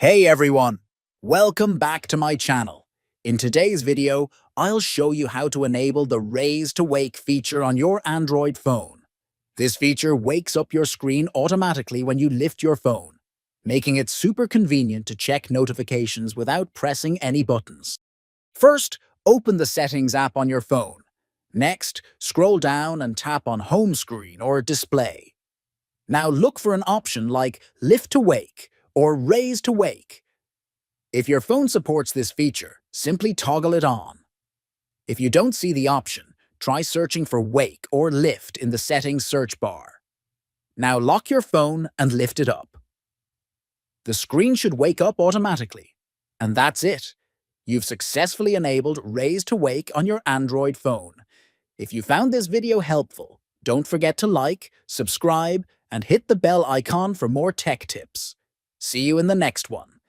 Hey everyone! Welcome back to my channel. In today's video, I'll show you how to enable the Raise to Wake feature on your Android phone. This feature wakes up your screen automatically when you lift your phone, making it super convenient to check notifications without pressing any buttons. First, open the Settings app on your phone. Next, scroll down and tap on Home Screen or Display. Now look for an option like Lift to Wake or Raise to Wake. If your phone supports this feature, simply toggle it on. If you don't see the option, try searching for Wake or Lift in the Settings search bar. Now lock your phone and lift it up. The screen should wake up automatically. And that's it. You've successfully enabled Raise to Wake on your Android phone. If you found this video helpful, don't forget to like, subscribe, and hit the bell icon for more tech tips. See you in the next one.